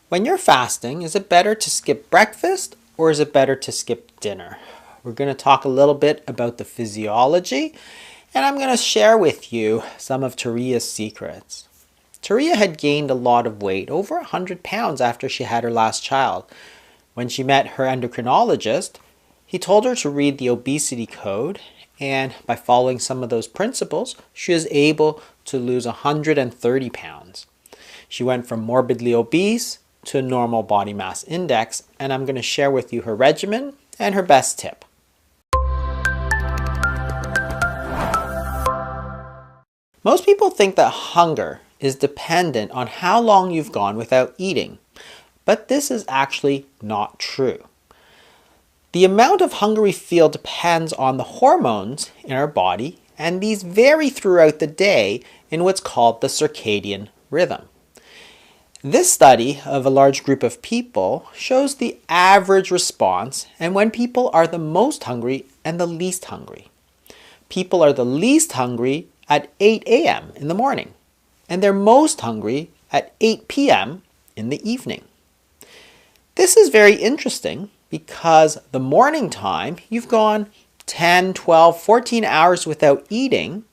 When you're fasting, is it better to skip breakfast or is it better to skip dinner? We're going to talk a little bit about the physiology, and I'm going to share with you some of Taria's secrets. Taria had gained a lot of weight, over 100 pounds after she had her last child. When she met her endocrinologist, he told her to read the obesity code, and by following some of those principles, she was able to lose 130 pounds. She went from morbidly obese to a normal body mass index, and I'm going to share with you her regimen and her best tip. Most people think that hunger is dependent on how long you've gone without eating, but this is actually not true. The amount of hunger we feel depends on the hormones in our body, and these vary throughout the day in what's called the circadian rhythm. This study of a large group of people shows the average response and when people are the most hungry and the least hungry. People are the least hungry at 8 a.m. in the morning, and they're most hungry at 8 p.m. in the evening. This is very interesting because the morning time, you've gone 10, 12, 14 hours without eating,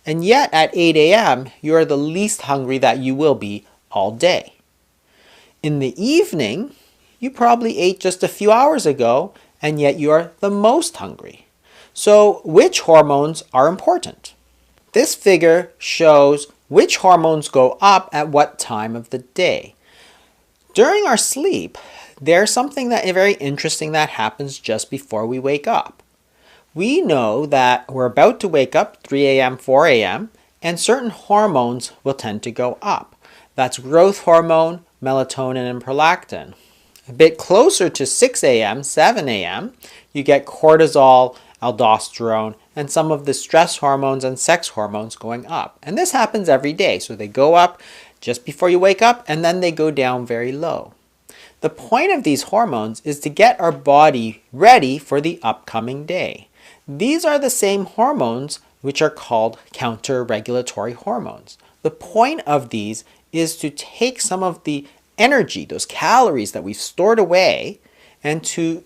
and yet at 8 a.m. you are the least hungry that you will be all day. In the evening, you probably ate just a few hours ago, and yet you are the most hungry. So which hormones are important? This figure shows which hormones go up at what time of the day. During our sleep, there's something very interesting that happens just before we wake up. We know that we're about to wake up 3 a.m., 4 a.m., and certain hormones will tend to go up. That's growth hormone, melatonin, and prolactin. A bit closer to 6 a.m., 7 a.m., you get cortisol, aldosterone, and some of the stress hormones and sex hormones going up. And this happens every day. So they go up just before you wake up, and then they go down very low. The point of these hormones is to get our body ready for the upcoming day. These are the same hormones which are called counter-regulatory hormones. The point of these is to take some of the energy, those calories that we've stored away, and to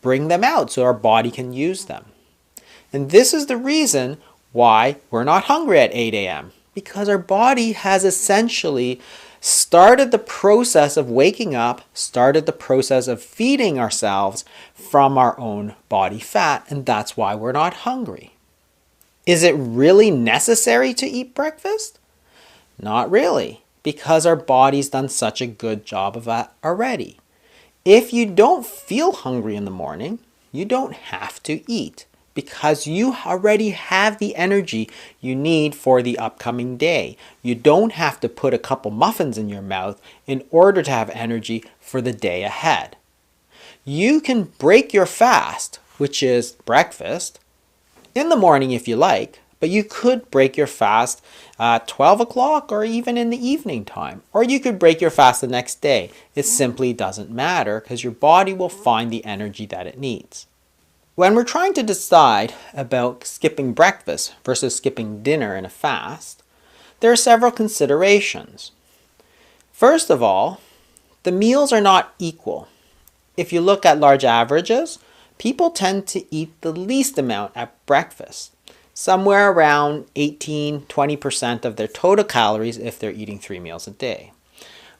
bring them out so our body can use them. And this is the reason why we're not hungry at 8 a.m. because our body has essentially started the process of waking up, started the process of feeding ourselves from our own body fat, and that's why we're not hungry. Is it really necessary to eat breakfast? Not really, because our body's done such a good job of that already. If you don't feel hungry in the morning, you don't have to eat, because you already have the energy you need for the upcoming day. You don't have to put a couple muffins in your mouth in order to have energy for the day ahead. You can break your fast, which is breakfast, in the morning if you like, but you could break your fast at 12 o'clock or even in the evening time. Or you could break your fast the next day. It simply doesn't matter because your body will find the energy that it needs. When we're trying to decide about skipping breakfast versus skipping dinner in a fast, there are several considerations. First of all, the meals are not equal. If you look at large averages, people tend to eat the least amount at breakfast, somewhere around 18-20% of their total calories if they're eating 3 meals a day.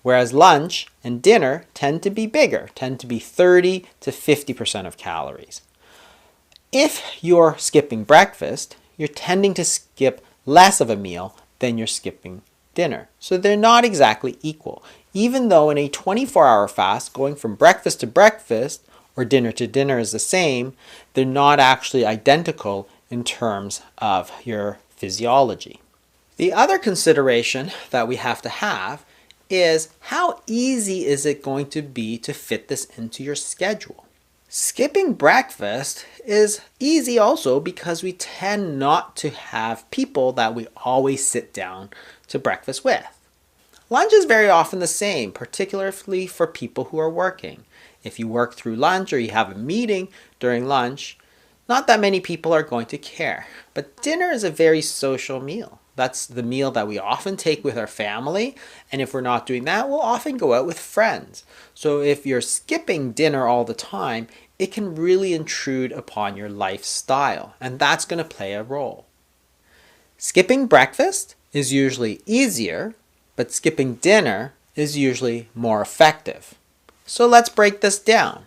Whereas lunch and dinner tend to be bigger, tend to be 30-50% of calories. If you're skipping breakfast, you're tending to skip less of a meal than you're skipping dinner. So they're not exactly equal. Even though in a 24-hour fast, going from breakfast to breakfast or dinner to dinner is the same, they're not actually identical in terms of your physiology. The other consideration that we have to have is how easy is it going to be to fit this into your schedule? Skipping breakfast is easy also because we tend not to have people that we always sit down to breakfast with. Lunch is very often the same, particularly for people who are working. If you work through lunch or you have a meeting during lunch, not that many people are going to care. But dinner is a very social meal. That's the meal that we often take with our family. And if we're not doing that, we'll often go out with friends. So if you're skipping dinner all the time, it can really intrude upon your lifestyle. And that's going to play a role. Skipping breakfast is usually easier, but skipping dinner is usually more effective. So let's break this down.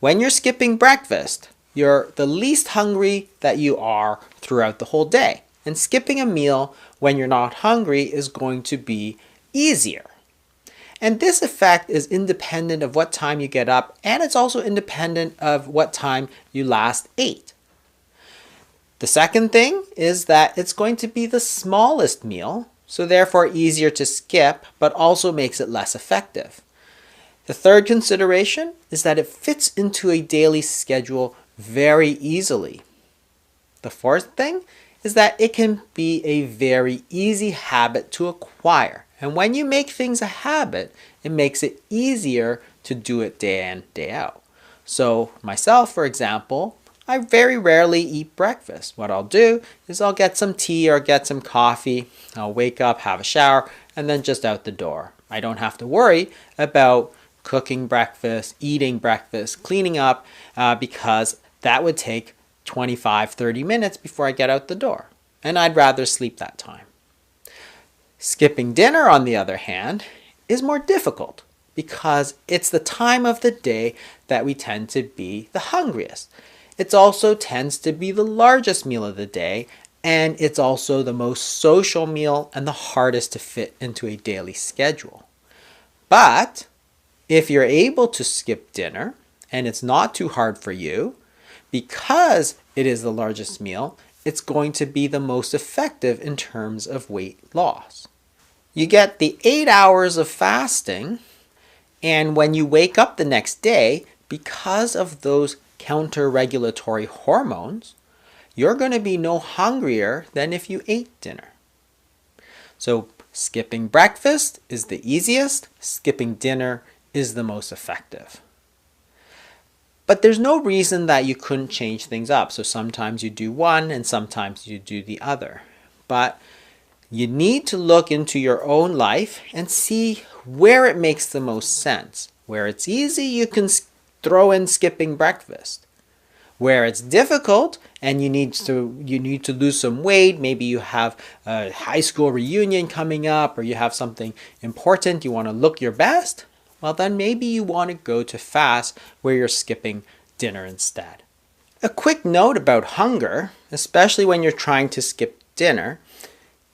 When you're skipping breakfast, you're the least hungry that you are throughout the whole day. And skipping a meal when you're not hungry is going to be easier. And this effect is independent of what time you get up, and it's also independent of what time you last ate. The second thing is that it's going to be the smallest meal, so therefore easier to skip, but also makes it less effective. The third consideration is that it fits into a daily schedule very easily. The fourth thing is that it can be a very easy habit to acquire. And when you make things a habit, it makes it easier to do it day in, day out. So myself, for example, I very rarely eat breakfast. What I'll do is I'll get some tea or get some coffee. I'll wake up, have a shower, and then just out the door. I don't have to worry about cooking breakfast, eating breakfast, cleaning up, because that would take 25-30 minutes before I get out the door. And I'd rather sleep that time. Skipping dinner, on the other hand, is more difficult because it's the time of the day that we tend to be the hungriest. It also tends to be the largest meal of the day, and it's also the most social meal and the hardest to fit into a daily schedule. But if you're able to skip dinner and it's not too hard for you, because it is the largest meal, it's going to be the most effective in terms of weight loss. You get the 8 hours of fasting, and when you wake up the next day, because of those counter-regulatory hormones, you're going to be no hungrier than if you ate dinner. So skipping breakfast is the easiest, skipping dinner is the most effective. But there's no reason that you couldn't change things up. So sometimes you do one and sometimes you do the other. But you need to look into your own life and see where it makes the most sense. Where it's easy, you can throw in skipping breakfast. Where it's difficult and you need to lose some weight, maybe you have a high school reunion coming up or you have something important, you want to look your best, well then maybe you want to go to fast where you're skipping dinner instead. A quick note about hunger, especially when you're trying to skip dinner,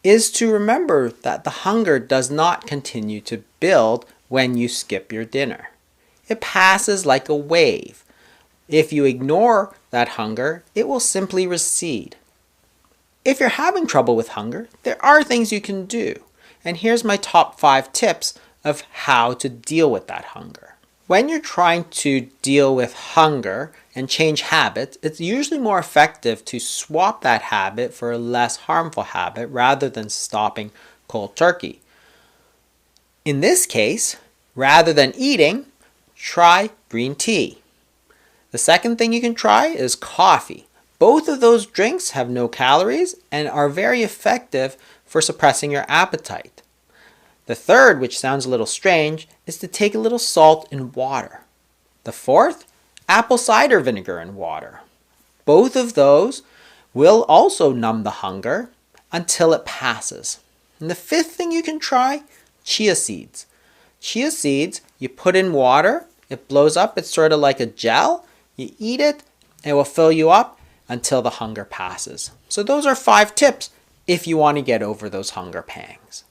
is to remember that the hunger does not continue to build when you skip your dinner. It passes like a wave. If you ignore that hunger, it will simply recede. If you're having trouble with hunger, there are things you can do. And here's my top 5 tips of how to deal with that hunger. When you're trying to deal with hunger and change habits, it's usually more effective to swap that habit for a less harmful habit rather than stopping cold turkey. In this case, rather than eating, try green tea. The second thing you can try is coffee. Both of those drinks have no calories and are very effective for suppressing your appetite. The third, which sounds a little strange, is to take a little salt in water. The fourth, apple cider vinegar in water. Both of those will also numb the hunger until it passes. And the fifth thing you can try, chia seeds. Chia seeds, you put in water, it blows up, it's sort of like a gel. You eat it, it will fill you up until the hunger passes. So those are 5 tips if you want to get over those hunger pangs.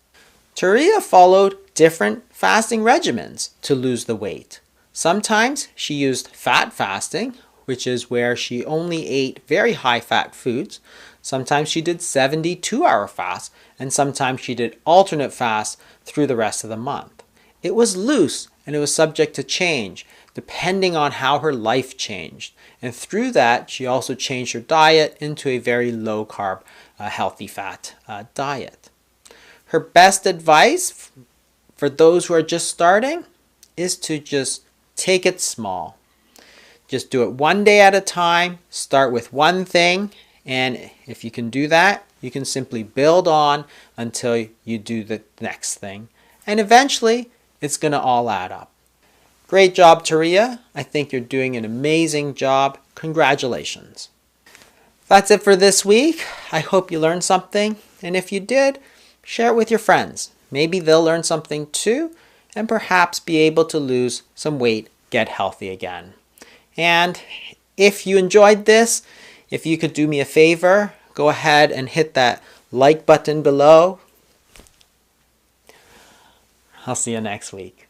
Turia followed different fasting regimens to lose the weight. Sometimes she used fat fasting, which is where she only ate very high fat foods. Sometimes she did 72-hour fasts, and sometimes she did alternate fasts through the rest of the month. It was loose and it was subject to change depending on how her life changed. And through that, she also changed her diet into a very low carb, healthy fat diet. Her best advice for those who are just starting is to just take it small. Just do it one day at a time. Start with one thing. And if you can do that, you can simply build on until you do the next thing. And eventually, it's going to all add up. Great job, Taria. I think you're doing an amazing job. Congratulations. That's it for this week. I hope you learned something. And if you did, share it with your friends. Maybe they'll learn something too and perhaps be able to lose some weight, get healthy again. And if you enjoyed this, if you could do me a favor, go ahead and hit that like button below. I'll see you next week.